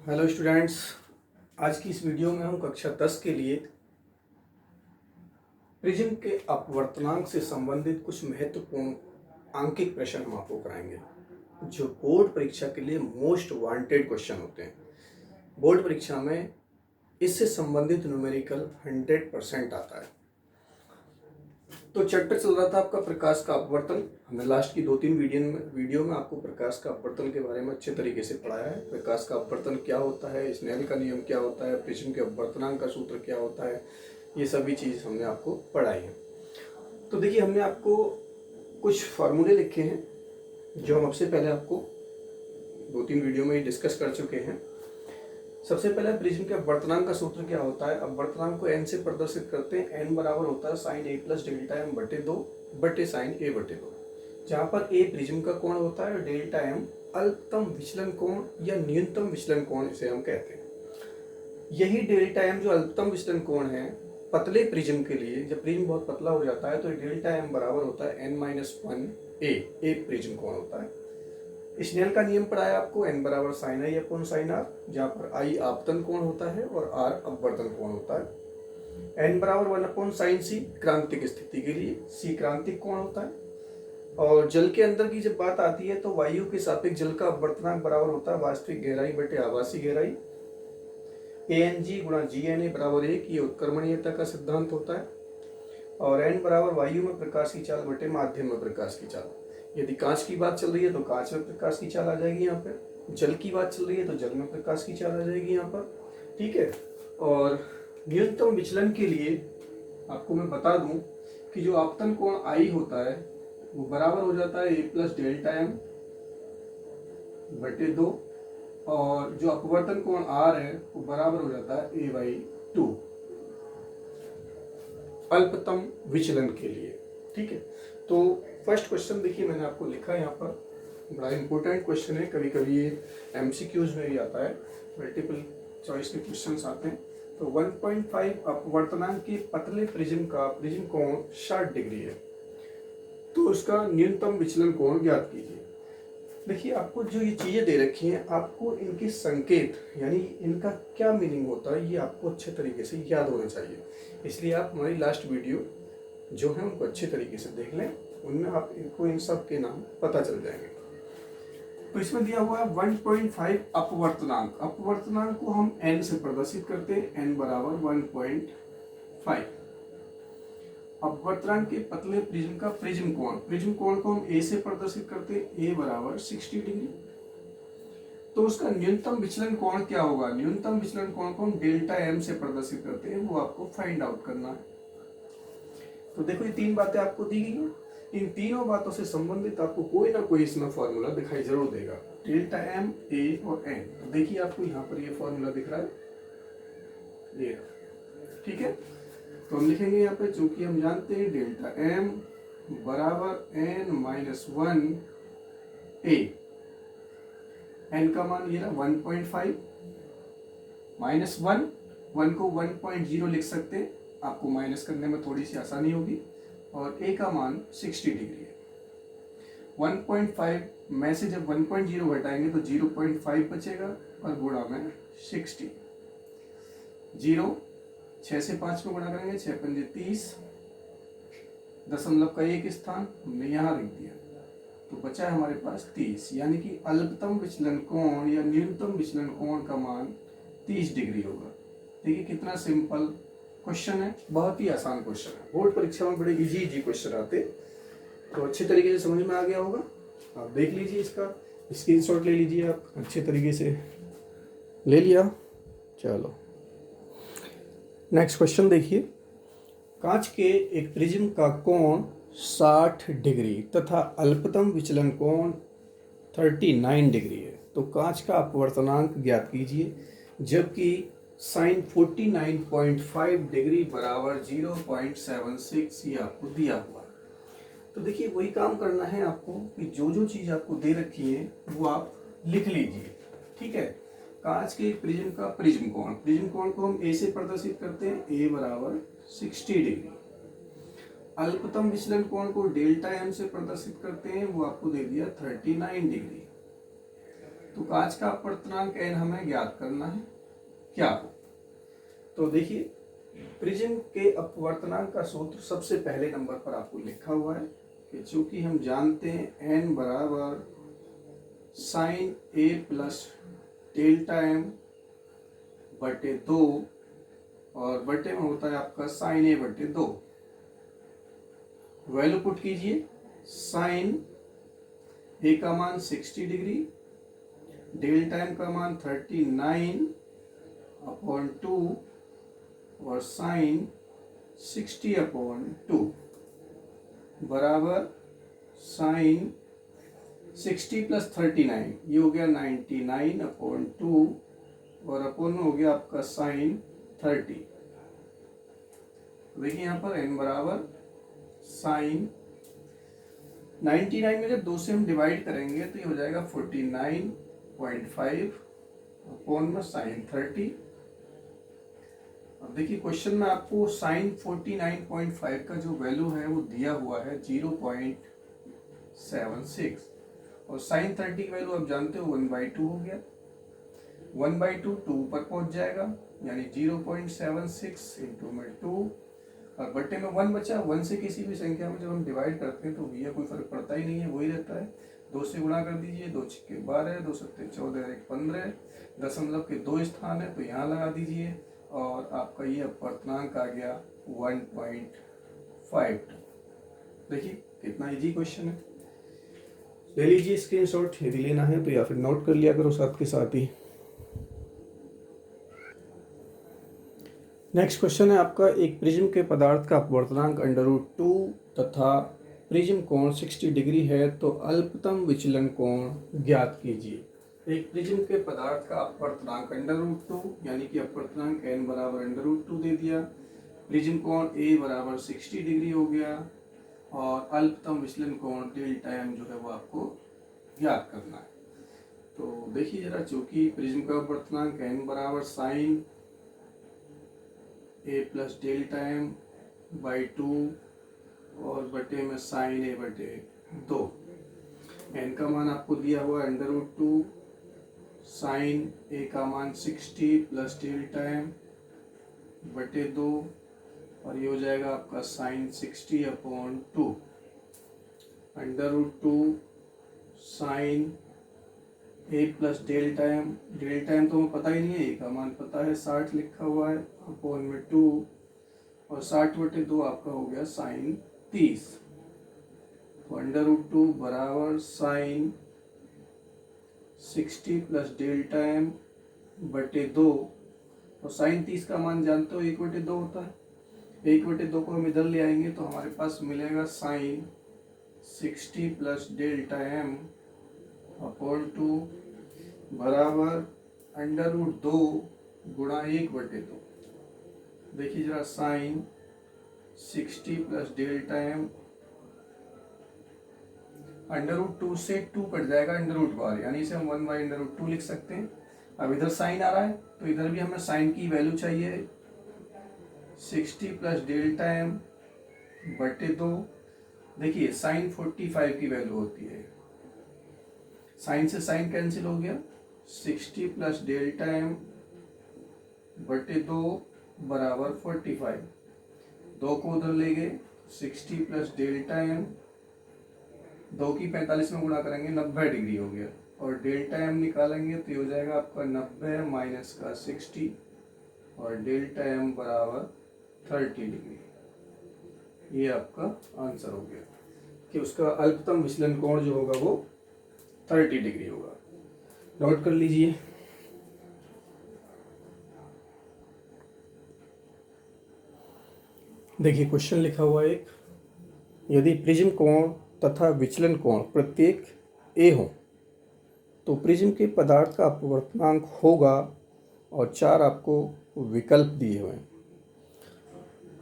Hello students, आज की इस वीडियो में हम कक्षा 10 के लिए प्रिज्म के अपवर्तनांक से संबंधित कुछ महत्वपूर्ण आंकिक प्रश्न हम आपको कराएंगे जो बोर्ड परीक्षा के लिए मोस्ट वांटेड क्वेश्चन होते हैं। बोर्ड परीक्षा में इससे संबंधित न्यूमेरिकल 100% आता है। तो चैप्टर चल रहा था आपका प्रकाश का अपवर्तन। हमने लास्ट की 2-3 वीडियो में आपको प्रकाश का अपवर्तन के बारे में अच्छे तरीके से पढ़ाया है। प्रकाश का अपवर्तन क्या होता है, स्नेल का नियम क्या होता है, प्रिज्म के अपवर्तनांक का सूत्र क्या होता है, ये सभी चीज़ हमने आपको पढ़ाई है। तो देखिए, हमने आपको कुछ फार्मूले लिखे हैं जो हम सबसे पहले आपको 2-3 वीडियो में डिस्कस कर चुके हैं। सबसे पहले प्रिज्म के अपवर्तनांक का सूत्र क्या होता है। अपवर्तनांक को n से प्रदर्शित करते हैं। n बराबर होता है sine a plus delta M बटे 2 बटे साइन a बटे 2, जहाँ पर a प्रिज्म का कोण होता है, डेल्टा एम अल्पतम विचलन कोण या न्यूनतम विचलन कोण इसे हम कहते हैं। यही डेल्टा एम जो अल्पतम विचलन कोण है पतले प्रिज्म के लिए, जब प्रिज्म बहुत पतला हो जाता है तो डेल्टा एम बराबर होता है n-1 a प्रिज्म कोण होता है। स्नेल का नियम पढ़ाया आपको, n बराबर sine I upon sine R, जहाँ पर आई आपतन कोण होता है और r अपवर्तन कोण होता है। n बराबर 1 अपॉन साइन सी क्रांतिक स्थिति के लिए, c क्रांतिक कोण होता है। और जल के अंदर की जब बात आती है तो वायु के सापेक्ष जल का अपवर्तनांक बराबर होता है वास्तविक गहराई बटे आभासी गहराई, ANG गुणा GNA बराबर 1, ये उत्क्रमणीयता का सिद्धांत होता है। और n बराबर वायु में प्रकाश की चाल बटे माध्यम में प्रकाश की चाल। यदि कांच की बात चल रही है तो कांच में प्रकाश की चाल आ जाएगी यहाँ पे, जल की बात चल रही है तो जल में प्रकाश की चाल आ जाएगी यहाँ पर, ठीक है। और न्यूनतम विचलन के लिए आपको मैं बता दूं कि जो आपतन कोण आई होता है वो बराबर हो जाता है a प्लस डेल्टा एम बटे 2, और जो अपवर्तन कोण r है वो बराबर हो जाता है a/2 अल्पतम विचलन के लिए, ठीक है। तो फर्स्ट क्वेश्चन देखिए, मैंने आपको लिखा है यहाँ पर, बड़ा इंपॉर्टेंट क्वेश्चन है। कभी कभी ये MCQs में भी आता है, मल्टीपल चॉइस के क्वेश्चंस आते हैं। तो 1.5 अपवर्तनांक के पतले प्रिज्म का प्रिज्म कोण 60 डिग्री है, तो उसका न्यूनतम विचलन कोण ज्ञात कीजिए। देखिए, आपको जो ये चीज़ें दे रखी हैं, आपको इनके संकेत यानी इनका क्या मीनिंग होता है ये आपको अच्छे तरीके से याद होना चाहिए। इसलिए आप हमारी लास्ट वीडियो जो है उनको अच्छे तरीके से देख लें, उनमें आप इनको इन सब के नाम पता चल जाएंगे। तो इसमें दिया हुआ है 1.5 अपवर्तनांक। अपवर्तनांक को हम n से प्रदर्शित करते हैं, n बराबर 1.5। अपवर्तनांक के पतले प्रिज्म का प्रिज्म कोण को हम a से प्रदर्शित करते हैं, a बराबर 60 डिग्री। तो उसका न्यूनतम विचलन कोण क्या होगा। न्यूनतम विचलन कोण को हम डेल्टा एम से प्रदर्शित करते हैं, वो आपको फाइंड आउट करना है। तो देखो, ये 3 बातें आपको दी गई हैं। इन तीनों बातों से संबंधित आपको कोई ना कोई इसमें फॉर्मूला दिखाई जरूर देगा, डेल्टा एम, ए और एन। तो देखिए, आपको यहाँ पर ये फॉर्मूला दिख रहा है, ये, ठीक है। तो हम लिखेंगे यहाँ पे, चूंकि हम जानते हैं डेल्टा एम बराबर n-1 a, n का मान ये रहा 1.5 माइनस 1 को 1.0 लिख सकते हैं, आपको माइनस करने में थोड़ी सी आसानी होगी। और a का मान 60 डिग्री है। 1.5 में से जब 1.0 घटाएंगे तो 0.5 बचेगा और गुणा में 60। 0 6 से 5 में गुणा करेंगे, 6 पंजे 30, दशमलव का एक स्थान हमने यहाँ रख दिया, तो बचा है हमारे पास 30। यानी कि अल्पतम विचलन कोण या न्यूनतम विचलन कोण का मान 30 डिग्री होगा। देखिए कितना सिंपल क्वेश्चन है, बहुत ही आसान क्वेश्चन है। बोर्ड परीक्षा में बड़े इजी क्वेश्चन आते, तो अच्छे तरीके से समझ में आ गया होगा। आप देख लीजिए, इसका स्क्रीनशॉट ले लीजिए, आप अच्छे तरीके से ले लिया। चलो नेक्स्ट क्वेश्चन देखिए, कांच के एक प्रिज्म का कोण 60 डिग्री तथा अल्पतम विचलन कोण 39 डिग्री है, तो कांच का अपवर्तनांक ज्ञात कीजिए, जबकि साइन 49.5 डिग्री बराबर 0.76 ये आपको दिया हुआ है। तो देखिए, वही काम करना है आपको कि जो जो चीज़ आपको दे रखी है वो आप लिख लीजिए, ठीक है। कांच के प्रिज्म का प्रिज्म कोण को हम a से प्रदर्शित करते हैं, a बराबर 60 डिग्री। अल्पतम विचलन कोण को डेल्टा एम से प्रदर्शित करते हैं, वो आपको दे दिया 39 डिग्री। तो कांच का अपवर्तनांक n हमें ज्ञात करना है क्या हो। तो देखिए प्रिज्म के अपवर्तनांक का सूत्र सबसे पहले नंबर पर आपको लिखा हुआ है कि चूंकि हम जानते हैं n बराबर साइन ए प्लस डेल्टा एम बटे 2 और बटे में होता है आपका साइन ए बटे 2। वैल्यू पुट कीजिए, साइन ए का मान 60 डिग्री, डेल्टा एम का मान 39/2 और साइन 60/2 बराबर साइन 60 प्लस 39 ये हो गया 99/2 और अपोन में हो गया आपका साइन 30। देखिए यहाँ पर n बराबर साइन 99 में जब 2 से हम डिवाइड करेंगे तो ये हो जाएगा 49.5 अपोन में साइन 30। अब देखिए क्वेश्चन में आपको साइन 49.5 का जो वैल्यू है वो दिया हुआ है 0.76 और साइन 30 की वैल्यू आप जानते हो 1/2 हो गया। 1/2 2 पर पहुंच जाएगा यानी 0.76 इंटू में 2 और बट्टे में 1 बचा। 1 से किसी भी संख्या में जब हम डिवाइड करते हैं तो भैया कोई फर्क पड़ता ही नहीं है, वही रहता है। 2 से गुणा कर दीजिए, 2 छक्के 12, 2 सत्ते 14, 1 15, दशमलव के 2 स्थान है तो यहाँ लगा दीजिए और आपका ये अपवर्तनांक आ गया 1.52। देखिए कितना इजी क्वेश्चन है। ले लीजिए स्क्रीनशॉट, यदि लेना है तो या फिर नोट कर लिया करो साथ के साथ ही। नेक्स्ट क्वेश्चन है आपका, एक प्रिज्म के पदार्थ का अपवर्तनांक √2 तथा प्रिज्म कोण 60 डिग्री है तो अल्पतम विचलन कोण ज्ञात कीजिए। एक प्रिज्म के पदार्थ का अपवर्तनांक √2 यानी कि अपवर्तनांक n बराबर √2 दे दिया, प्रिज्म कोण a बराबर 60 डिग्री हो गया और अल्पतम विचलन कोण डेल्टा m जो है वो आपको ज्ञात करना है। तो देखिए जरा, चूंकि प्रिज्म का अपवर्तनांक n बराबर sine a plus delta M by 2 और बटे में साइन a बटे 2, n का मान आपको दिया हुआ √2, साइन a का मान 60 प्लस डेल्टा एम बटे 2 और ये हो जाएगा आपका sine 60/2 √2 sine a plus delta M तो हमें पता ही नहीं है, a का मान पता है 60 लिखा हुआ है अपॉन में 2 और 60/2 आपका हो गया साइन 30। तो √2 बराबर साइन 60 प्लस डेल्टा एम बटे 2 और साइन 30 का मान जानते हो 1/2 होता है। 1/2 को हम इधर ले आएंगे तो हमारे पास मिलेगा sine 60 plus delta M upon 2 बराबर √2 गुणा 1/2। देखिए जरा, साइन 60 प्लस डेल्टा एम √2 से 2 कट जाएगा √2 यानी इसे हम 1/√2 लिख सकते हैं। अब इधर साइन आ रहा है तो इधर भी हमें साइन की वैल्यू चाहिए 60 प्लस डेल्टा एम बटे 2। देखिए साइन 45 की वैल्यू होती है, साइन से साइन कैंसिल हो गया, 60 प्लस डेल्टा एम बटे 2 बराबर 45। 2 को उधर ले गए, 60 प्लस डेल्टा एम 2 की 45 में गुणा करेंगे 90 डिग्री हो गया और डेल्टा एम निकालेंगे तो ये हो जाएगा आपका 90 माइनस का 60 और डेल्टा एम बराबर 30 डिग्री। ये आपका आंसर हो गया कि उसका अल्पतम विचलन कोण जो होगा वो 30 डिग्री होगा। नोट कर लीजिए। देखिए क्वेश्चन लिखा हुआ है एक, यदि प्रिज्म कोण तथा विचलन कोण प्रत्येक a हो तो प्रिज्म के पदार्थ का अपवर्तनांक होगा और 4 आपको विकल्प दिए हुए हैं।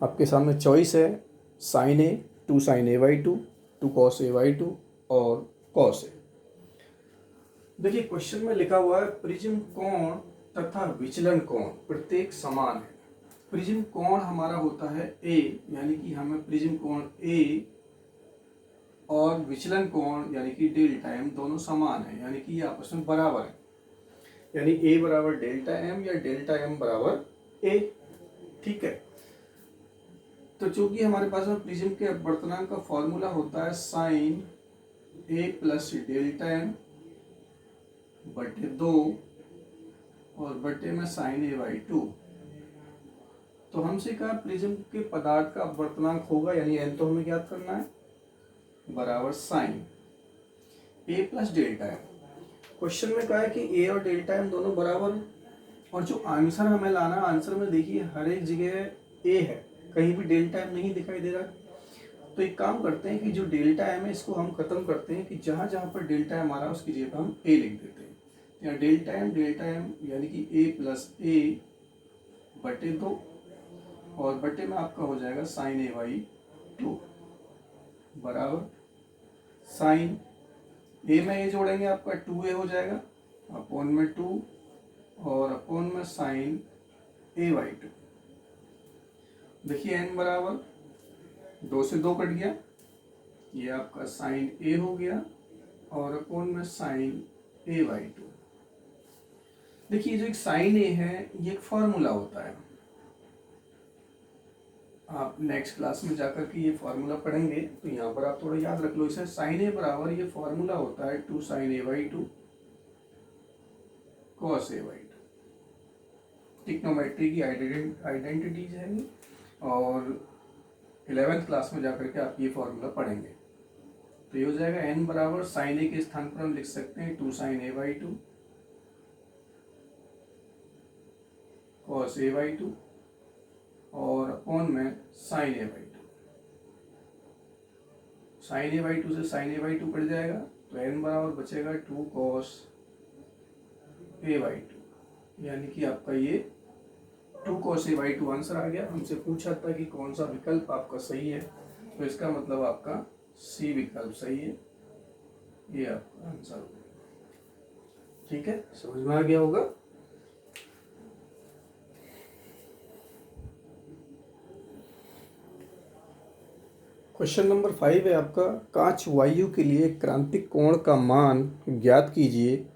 आपके सामने चॉइस है sine a, 2 sign a/2, 2 cos a/2 और कॉस a। देखिए क्वेश्चन में लिखा हुआ है प्रिज्म कोण तथा विचलन कोण प्रत्येक समान है। प्रिज्म कोण हमारा होता है a यानी कि हमें प्रिज्म कोण a और विचलन कोण यानी कि डेल्टा एम दोनों समान है, यानी कि ये आपस में बराबर है, यानी ए बराबर डेल्टा एम या डेल्टा एम बराबर ए। ठीक है, तो चूंकि हमारे पास में प्रिज्म के अपवर्तनांक का फॉर्मूला होता है साइन ए प्लस डेल्टा एम बटे 2 और बटे में साइन ए बाई 2। तो हमसे कहा प्रिज्म के पदार्थ का अपवर्तनांक होगा, यानी एन तो हमें ज्ञात करना है, बराबर साइन ए प्लस डेल्टा एम। क्वेश्चन में कहा है कि ए और डेल्टा एम दोनों बराबर हैं, और जो आंसर हमें लाना है, आंसर में देखिए हर एक जगह ए है, कहीं भी डेल्टा एम नहीं दिखाई दे रहा है। तो एक काम करते हैं कि जो डेल्टा एम है इसको हम खत्म करते हैं कि जहाँ जहाँ पर डेल्टा एम आ रहा है उसकी जगह हम ए लिख देते हैं। यहाँ डेल्टा एम यानी कि ए प्लस ए बटे 2 और बटे में आपका हो जाएगा साइन ए बाई 2 बराबर साइन ए में ए जोड़ेंगे आपका 2a हो जाएगा अपॉन में 2 और अपॉन में साइन ए बाई 2। देखिए एन बराबर 2 से 2 कट गया, ये आपका साइन ए हो गया और अपॉन में साइन ए बाई 2। देखिए जो एक साइन ए है ये एक फॉर्मूला होता है, आप नेक्स्ट क्लास में जाकर के ये फॉर्मूला पढ़ेंगे, तो यहाँ पर आप थोड़ा याद रख लो इसे। साइन ए बराबर ये फॉर्मूला होता है 2 sine A by 2 cos A by 2। Trigonometry की आइडेंटिटीज है ये, और 11th क्लास में जाकर के आप ये फॉर्मूला पढ़ेंगे। तो ये हो जाएगा एन बराबर साइन ए के स्थान पर हम लिख सकते हैं 2 sine A by 2 cos A by 2 और अपॉन में sine A by 2। Sine A by 2 से साइन ए बाई 2 कट जाएगा, तो एन बराबर बचेगा 2 कॉस ए बाई 2, यानी कि आपका ये 2 कॉस ए बाई 2 आंसर आ गया। हमसे पूछा था कि कौन सा विकल्प आपका सही है, तो इसका मतलब आपका सी विकल्प सही है, ये आपका आंसर होगा। ठीक है, समझ में आ गया होगा। क्वेश्चन नंबर 5 है आपका, कांच वायु के लिए क्रांतिक कोण का मान ज्ञात कीजिए।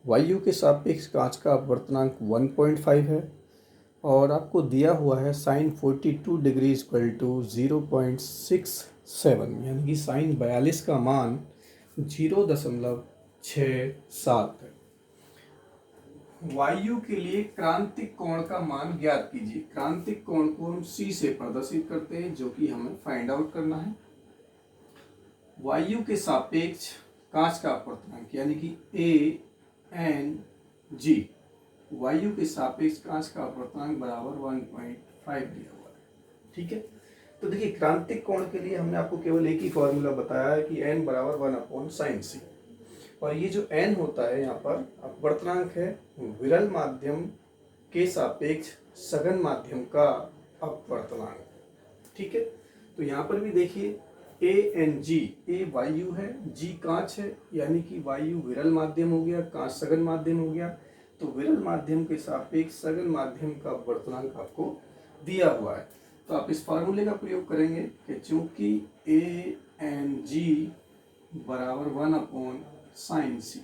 वायु के सापेक्ष कांच का अपवर्तनांक 1.5 है और आपको दिया हुआ है साइन 42 डिग्री इक्वल टू 0.67, यानी कि साइन 42 का मान 0.67 है। वायु के लिए क्रांतिक कोण का मान ज्ञात कीजिए। क्रांतिक कोण को हम C से प्रदर्शित करते हैं, जो कि हमें फाइंड आउट करना है। वायु के सापेक्ष कांच का अपवर्तनांक यानी कि ANG, वायु के सापेक्ष कांच का अपवर्तनांक बराबर 1.5 दिया हुआ है। ठीक है, तो देखिए क्रांतिक कोण के लिए हमने आपको केवल एक ही फॉर्मूला बताया है कि n बराबर 1/sin c, और ये जो n होता है यहाँ पर अपवर्तनांक है विरल माध्यम के सापेक्ष सघन माध्यम का अपवर्तनांक। ठीक है, तो यहाँ पर भी देखिए ANG, A वायु है, G कांच है, यानी कि वायु विरल माध्यम हो गया, कांच सघन माध्यम हो गया। तो विरल माध्यम के सापेक्ष सघन माध्यम का अपवर्तनांक आपको दिया हुआ है, तो आप इस फार्मूले का प्रयोग करेंगे कि चूंकि ANG बराबर 1/sin c,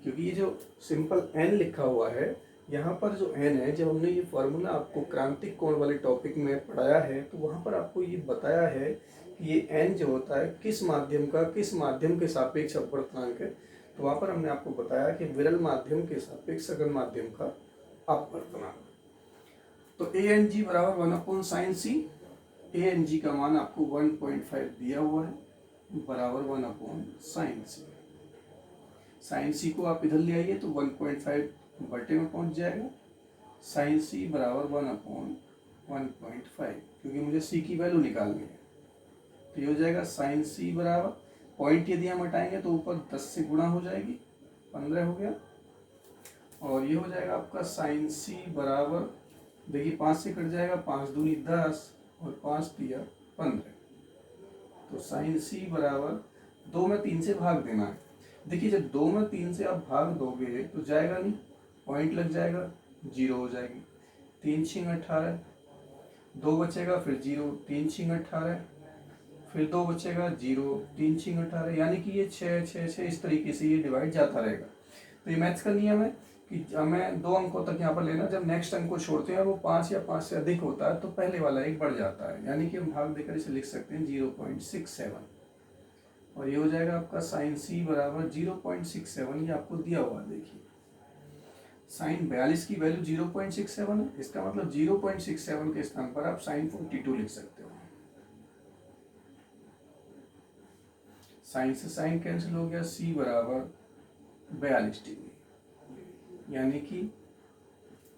क्योंकि ये जो सिंपल n लिखा हुआ है यहाँ पर जो n है, जब हमने ये फॉर्मूला आपको क्रांतिक कोण वाले टॉपिक में पढ़ाया है तो वहाँ पर आपको ये बताया है कि ये n जो होता है किस माध्यम के सापेक्ष अपवर्तनांक है। तो वहाँ पर हमने आपको बताया कि विरल माध्यम के सापेक्ष सघन माध्यम का अपवर्तनांक। तो ANG बराबर 1/sin c, ANG का मान आपको 1.5 दिया हुआ है बराबर 1/sin c। sin c को आप इधर ले आइए तो 1.5 बटे में पहुंच जाएगा, sin c बराबर 1/1.5, क्योंकि मुझे c की वैल्यू निकालनी है। तो ये हो जाएगा sin c बराबर, पॉइंट यदि हम हटाएंगे तो ऊपर 10 से गुणा हो जाएगी, 15 हो गया, और ये हो जाएगा आपका sin c बराबर, देखिए 5 से कट जाएगा, 5 दूनी 10 और 5 तिया 15। तो sin c बराबर 2 में 3 से भाग देना है। देखिए जब 2 में 3 से आप भाग दोगे तो जाएगा नहीं, पॉइंट लग जाएगा, 0 हो जाएगी। 3 × 18, 2 बचेगा, फिर 0, 3 × 18, फिर 2 बचेगा 0, 3 6 18, यानी कि ये 6 6 6 इस तरीके से ये डिवाइड जाता रहेगा। तो ये मैथ्स का नियम है कि हमें 2 अंकों तक यहाँ पर लेना, जब नेक्स्ट अंक को छोड़ते हैं वो 5 या 5 से अधिक होता है तो पहले वाला एक बढ़ जाता है, यानी कि हम भाग देकर इसे लिख सकते हैं 0.67, और ये हो जाएगा आपका साइन सी बराबर 0.67। ये आपको दिया हुआ देखिए, साइन 42 की वैल्यू 0.67 है, इसका मतलब 0.67 के स्थान पर आप साइन 42 लिख सकते हो। साइन से साइन कैंसिल हो गया, सी बराबर 42 डिग्री, यानी कि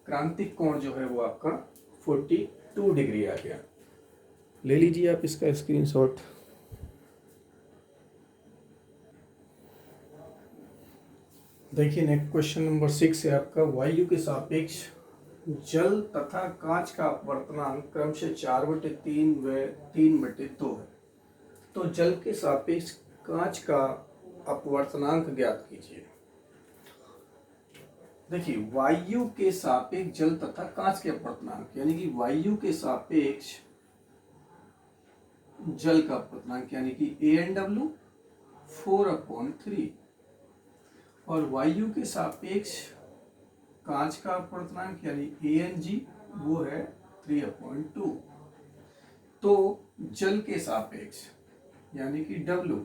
क्रांतिक कोण जो है वो आपका 42 डिग्री आ गया। ले लीजिए आप इसका स्क्रीनशॉट। देखिए नेक्स्ट क्वेश्चन नंबर 6 है आपका, वायु के सापेक्ष जल तथा कांच का अपवर्तनांक क्रमशः 4/3 व 3/2 है, तो जल के सापेक्ष कांच का अपवर्तनांक ज्ञात कीजिए। देखिए वायु के सापेक्ष जल तथा कांच के अपवर्तनांक, यानी कि वायु के सापेक्ष जल का अपवर्तनांक यानी कि AnW 4/3, और वायु के सापेक्ष कांच का अपवर्तनांक यानी Ang वो है 3/2। तो जल के सापेक्ष यानी कि W,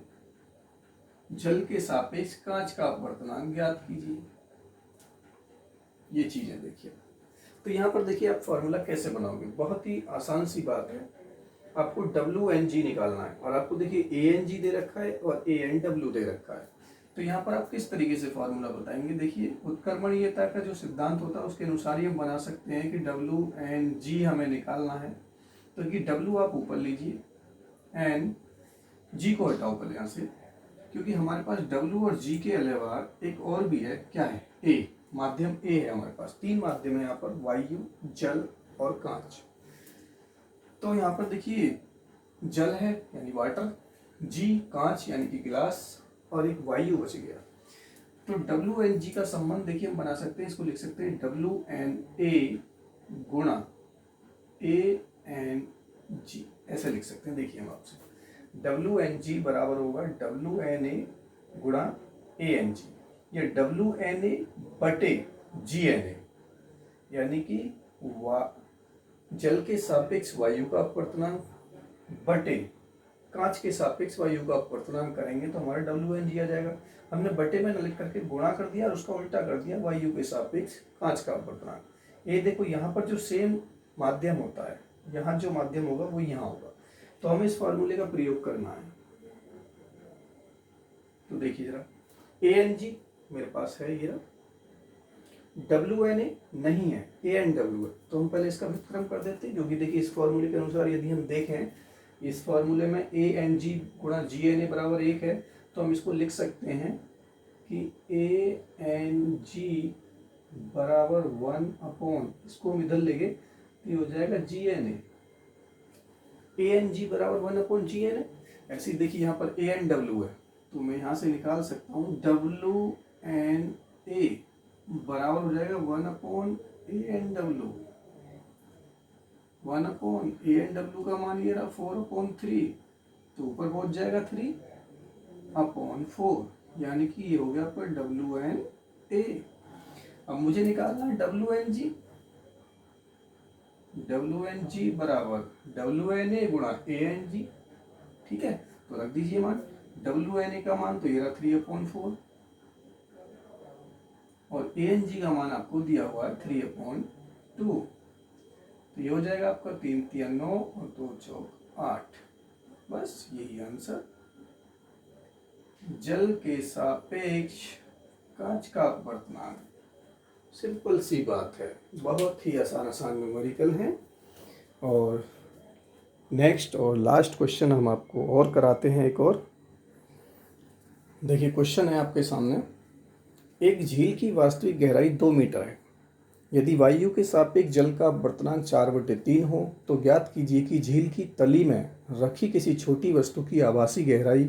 जल के सापेक्ष कांच का अपवर्तनांक ज्ञात कीजिए। ये चीजें देखिए, तो यहाँ पर देखिए आप फॉर्मूला कैसे बनाओगे, बहुत ही आसान सी बात है। आपको WNG निकालना है, और आपको देखिए ANG दे रखा है और ANW दे रखा है। तो यहाँ पर आप किस तरीके से फॉर्मूला बताएंगे, देखिए उत्क्रमणीयता का जो सिद्धांत होता है उसके अनुसार ही हम बना सकते हैं कि WNG हमें निकालना है। तो कि W आप ऊपर लीजिए, एन G को हटाओ पहले यहाँ से, क्योंकि हमारे पास W और G के अलावा एक और भी है, क्या है, A, माध्यम A है हमारे पास। 3 माध्यम है यहाँ पर, वायु, जल और कांच। तो यहाँ पर देखिए जल है यानी वाटर, G कांच यानी कि गिलास, और एक वायु बच गया। तो WNG का संबंध देखिए हम बना सकते हैं, इसको लिख सकते हैं WNA गुणा ANG, ऐसे लिख सकते हैं। देखिए हम आपसे WNG बराबर होगा WNA गुणा ANG, या WNA बटे GNA, यानी कि जल के सापेक्ष वायु का अपवर्तनांक बटे कांच के सापेक्ष वायु का अपवर्तनांक करेंगे तो हमारा WNG आ जाएगा। हमने बटे में न लिख करके गुणा कर दिया और उसका उल्टा कर दिया, वायु के सापेक्ष कांच का अपवर्तनांक। ये देखो यहाँ पर जो सेम माध्यम होता है, यहाँ जो माध्यम होगा वो यहाँ होगा, तो हमें इस फॉर्मूले का प्रयोग करना है। तो देखिए जरा, ANG मेरे पास है, ये WNA नहीं है, ANW है, तो हम पहले इसका व्युत्क्रम कर देते हैं, क्योंकि देखिए इस फॉर्मूले के अनुसार यदि हम देखें इस फॉर्मूले में ANG गुणा GNA बराबर 1 है, तो हम इसको लिख सकते हैं कि ANG बराबर 1/, इसको हम इधर लेंगे तो ये हो जाएगा GNA, ANG बराबर 1/GNA। ऐसे ही देखिए यहाँ पर ANW है, तो मैं यहाँ से निकाल सकता हूँ WNA बराबर हो जाएगा 1/ANW। 1/ANW का मान ये रहा 4/3, तो ऊपर पहुंच जाएगा 3/4, यानी कि ये हो गया पर WNA। अब मुझे निकालना है WNG। WNG बराबर WNA गुणा ANG, ठीक है, तो रख दीजिए मान। WNA का मान तो ये रहा 3/4, और ANG का मान आपको दिया हुआ है 3/2, तो ये हो जाएगा आपका 3 3 9 और 2 4 8। बस यही आंसर, जल के सापेक्ष कांच का अपवर्तनांक। सिंपल सी बात है, बहुत ही आसान न्यूमेरिकल है। और नेक्स्ट और लास्ट क्वेश्चन हम आपको और कराते हैं एक और। देखिए क्वेश्चन है आपके सामने, एक झील की वास्तविक गहराई 2 मीटर है, यदि वायु के सापेक्ष जल का अपवर्तनांक 4/3 हो तो ज्ञात कीजिए कि झील की तली में रखी किसी छोटी वस्तु की आभासी गहराई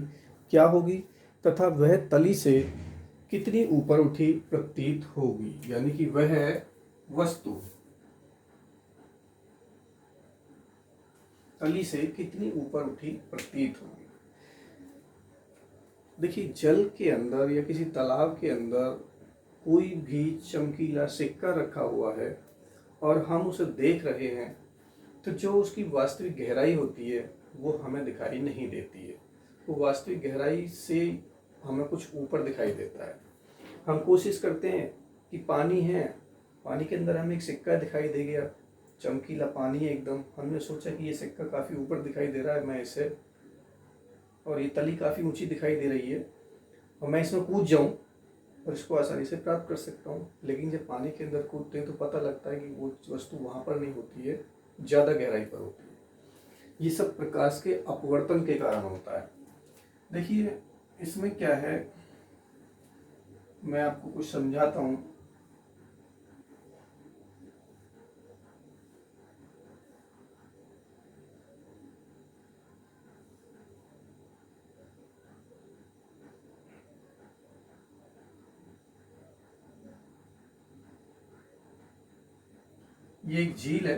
क्या होगी तथा वह तली से कितनी ऊपर उठी प्रतीत होगी, यानी कि वह वस्तु तली से कितनी ऊपर उठी प्रतीत हो। देखिए जल के अंदर या किसी तालाब के अंदर कोई भी चमकीला सिक्का रखा हुआ है और हम उसे देख रहे हैं, तो जो उसकी वास्तविक गहराई होती है वो हमें दिखाई नहीं देती है। वो वास्तविक गहराई से हमें कुछ ऊपर दिखाई देता है। हम कोशिश करते हैं कि पानी है, पानी के अंदर हमें एक सिक्का दिखाई दे गया, चमकीला पानी है एकदम, हमने सोचा कि ये सिक्का काफ़ी ऊपर दिखाई दे रहा है, मैं इसे, और ये तली काफ़ी ऊंची दिखाई दे रही है और मैं इसमें कूद जाऊं और इसको आसानी से प्राप्त कर सकता हूं। लेकिन जब पानी के अंदर कूदते हैं तो पता लगता है कि वो वस्तु वहाँ पर नहीं होती है, ज़्यादा गहराई पर होती है। ये सब प्रकाश के अपवर्तन के कारण होता है। देखिए इसमें क्या है, मैं आपको कुछ समझाता हूँ। ये एक झील है,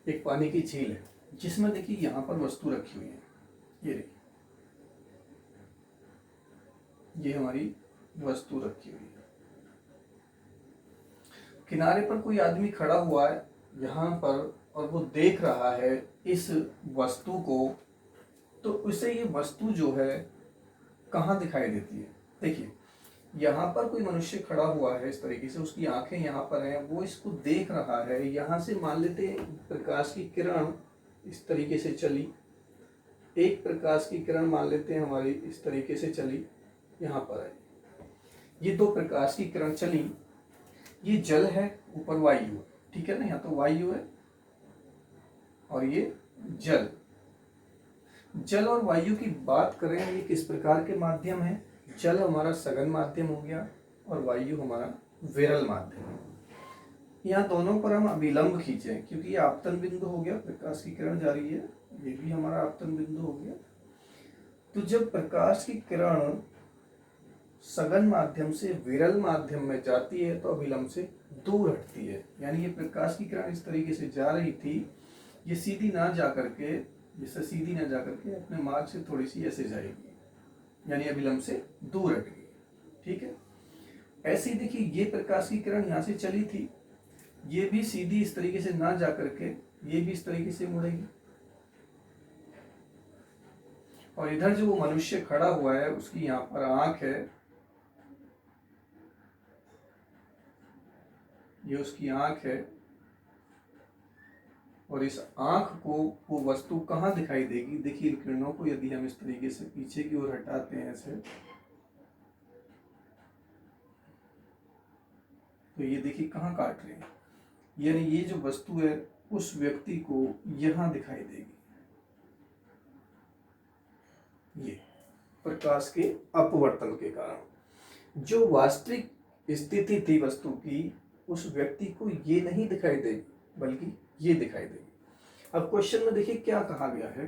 एक पानी की झील है, जिसमें देखिए यहाँ पर वस्तु रखी हुई है। ये देखिए, ये हमारी वस्तु रखी हुई है। किनारे पर कोई आदमी खड़ा हुआ है यहाँ पर और वो देख रहा है इस वस्तु को, तो उसे ये वस्तु जो है कहाँ दिखाई देती है। देखिए यहाँ पर कोई मनुष्य खड़ा हुआ है इस तरीके से, उसकी आंखें यहाँ पर हैं, वो इसको देख रहा है। यहाँ से मान लेते हैं प्रकाश की किरण इस तरीके से चली, एक प्रकाश की किरण मान लेते हैं हमारी इस तरीके से चली, यहाँ पर है, ये दो प्रकाश की किरण चली। ये जल है, ऊपर वायु है, ठीक है ना, यहाँ तो वायु है और ये जल। जल और वायु की बात करें, ये किस प्रकार के माध्यम है, जल हमारा सघन माध्यम हो गया और वायु हमारा विरल माध्यम है। यहाँ दोनों पर हम अभिलंब खींचें, क्योंकि ये आपतन बिंदु हो गया, प्रकाश की किरण जा रही है, ये भी हमारा आपतन बिंदु हो गया। तो जब प्रकाश की किरण सघन माध्यम से विरल माध्यम में जाती है तो अभिलंब से दूर हटती है। यानी ये प्रकाश की किरण इस तरीके से जा रही थी, ये सीधी ना जा करके, जैसे सीधी ना जा करके अपने मार्ग से थोड़ी सी ऐसे जाएगी, यानी अभिलंब से दूर हट गई, ठीक है। ऐसे ही देखिए ये प्रकाश की किरण यहाँ से चली थी, ये भी सीधी इस तरीके से ना जा करके ये भी इस तरीके से मुड़ेगी, और इधर जो वो मनुष्य खड़ा हुआ है उसकी यहाँ पर आंख है, ये उसकी आंख है, और इस आंख को वो वस्तु कहाँ दिखाई देगी। देखिए इन किरणों को यदि हम इस तरीके से पीछे की ओर हटाते हैं ऐसे, तो ये देखिए कहाँ काट रहे हैं, यानी ये जो वस्तु है उस व्यक्ति को यहाँ दिखाई देगी। ये प्रकाश के अपवर्तन के कारण जो वास्तविक स्थिति थी वस्तु की, उस व्यक्ति को ये नहीं दिखाई देगी बल्कि ये दिखाई देगी। अब क्वेश्चन में देखिए क्या कहा गया है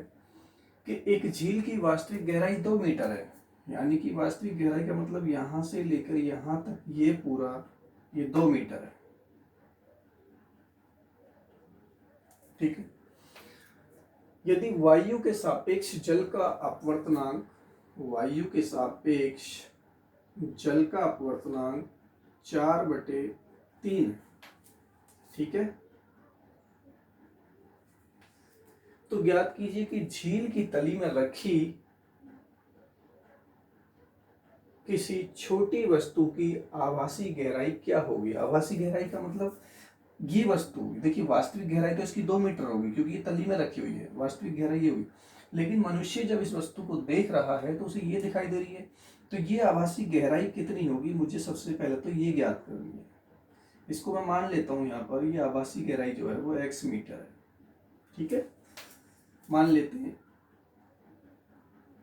कि एक झील की वास्तविक गहराई 2 मीटर है, यानी कि वास्तविक गहराई का मतलब यहाँ से लेकर यहाँ तक ये पूरा ये 2 मीटर है, ठीक है। यदि वायु के सापेक्ष जल का अपवर्तनांक, वायु के सापेक्ष जल का अपवर्तनांक 4/3, ठीक है, तो ज्ञात कीजिए कि झील की तली में रखी किसी छोटी वस्तु की आभासी गहराई क्या होगी। आभासी गहराई का मतलब ये वस्तु, देखिए वास्तविक गहराई तो इसकी 2 मीटर होगी क्योंकि ये तली में रखी हुई है, वास्तविक गहराई ये हुई। लेकिन मनुष्य जब इस वस्तु को देख रहा है तो उसे ये दिखाई दे रही है, तो ये आभासी गहराई कितनी होगी, मुझे सबसे पहले तो ये ज्ञात करनी है। इसको मैं मान लेता हूँ यहाँ पर, ये आभासी गहराई जो है वो x मीटर है, ठीक है। मान लेते हैं,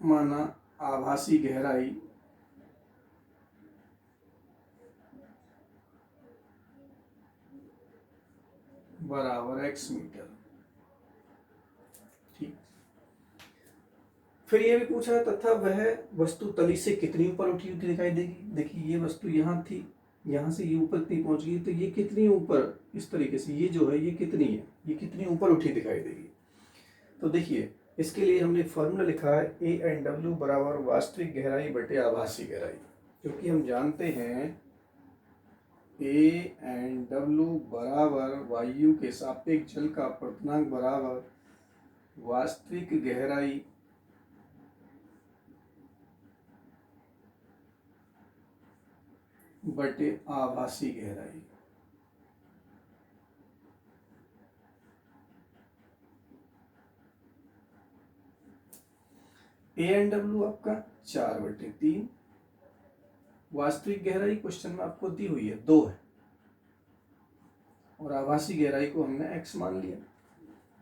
माना आभासी गहराई बराबर x मीटर, ठीक। फिर ये भी पूछा तथा वह वस्तु तली से कितनी ऊपर उठी हुई दिखाई देगी। देखिए ये वस्तु यहाँ थी, यहाँ से ये ऊपर इतनी पहुंच गई, तो ये कितनी ऊपर, इस तरीके से ये जो है ये कितनी है, ये कितनी ऊपर उठी दिखाई देगी। तो देखिए इसके लिए हमने फॉर्मूला लिखा है A&W बराबर वास्तविक गहराई बटे आभासी गहराई, क्योंकि हम जानते हैं A&W बराबर वायु के सापेक्ष जल का अपवर्तनांक बराबर वास्तविक गहराई बटे आभासी गहराई। A&W आपका 4/3, वास्तविक गहराई क्वेश्चन में आपको दी हुई है 2 है, और आभासी गहराई को हमने x मान लिया।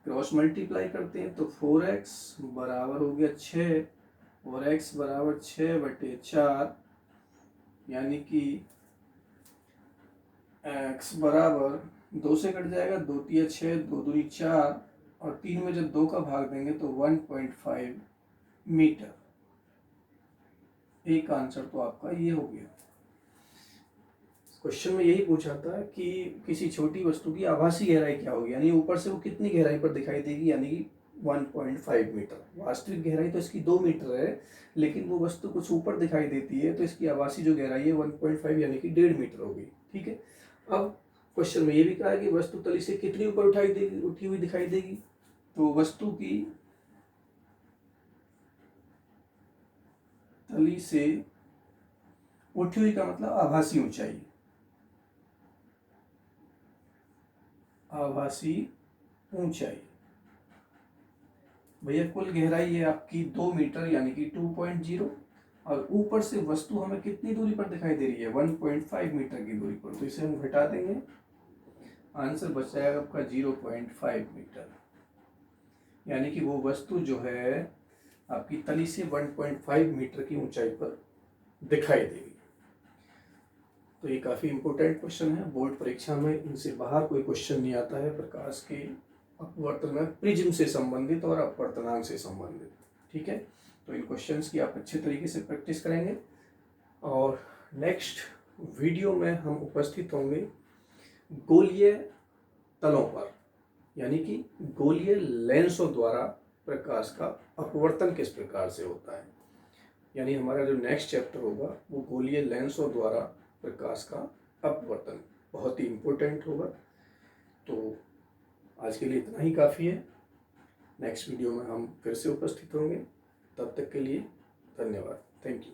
क्रॉस मल्टीप्लाई करते हैं तो 4x बराबर हो गया 6 और x बराबर 6/4, यानी कि x बराबर 2 से कट जाएगा, 2 तिया 6, 2 दूनी 4, और 3 में जब 2 का भाग देंगे तो 1.5 मीटर। एक आंसर तो आपका ये हो गया। क्वेश्चन में यही पूछा था कि किसी छोटी वस्तु की आभासी गहराई क्या होगी, यानी ऊपर से वो कितनी गहराई पर दिखाई देगी, यानी कि 1.5 मीटर। वास्तविक गहराई तो इसकी 2 मीटर है, लेकिन वो वस्तु कुछ ऊपर दिखाई देती है तो इसकी आभासी जो गहराई है 1.5 यानी कि 1.5 मीटर होगी। ठीक है, अब क्वेश्चन में ये भी कहा है कि वस्तु तली से कितनी ऊपर उठी हुई दिखाई देगी, तो वस्तु की तली से उठी हुई का मतलब आभासी ऊंचाई, आभासी ऊंचाई। भैया कुल गहराई है आपकी 2 मीटर यानी कि 2.0, और ऊपर से वस्तु हमें कितनी दूरी पर दिखाई दे रही है 1.5 मीटर की दूरी पर, तो इसे हम घटा देंगे, आंसर बच जाएगा आपका 0.5 मीटर, यानी कि वो वस्तु जो है आपकी तली से 1.5 मीटर की ऊंचाई पर दिखाई देगी। तो ये काफ़ी इंपॉर्टेंट क्वेश्चन है, बोर्ड परीक्षा में इनसे बाहर कोई क्वेश्चन नहीं आता है प्रकाश के अपवर्तन में प्रिज्म से संबंधित और अपवर्तनांक से संबंधित। ठीक है, तो इन क्वेश्चंस की आप अच्छे तरीके से प्रैक्टिस करेंगे, और नेक्स्ट वीडियो में हम उपस्थित होंगे गोलीय तलों पर, यानी कि गोलीय लेंसों द्वारा प्रकाश का अपवर्तन किस प्रकार से होता है। यानी हमारा जो नेक्स्ट चैप्टर होगा वो गोलीय लेंसों द्वारा प्रकाश का अपवर्तन, बहुत ही इम्पोर्टेंट होगा। तो आज के लिए इतना ही काफ़ी है, नेक्स्ट वीडियो में हम फिर से उपस्थित होंगे, तब तक के लिए धन्यवाद, थैंक यू।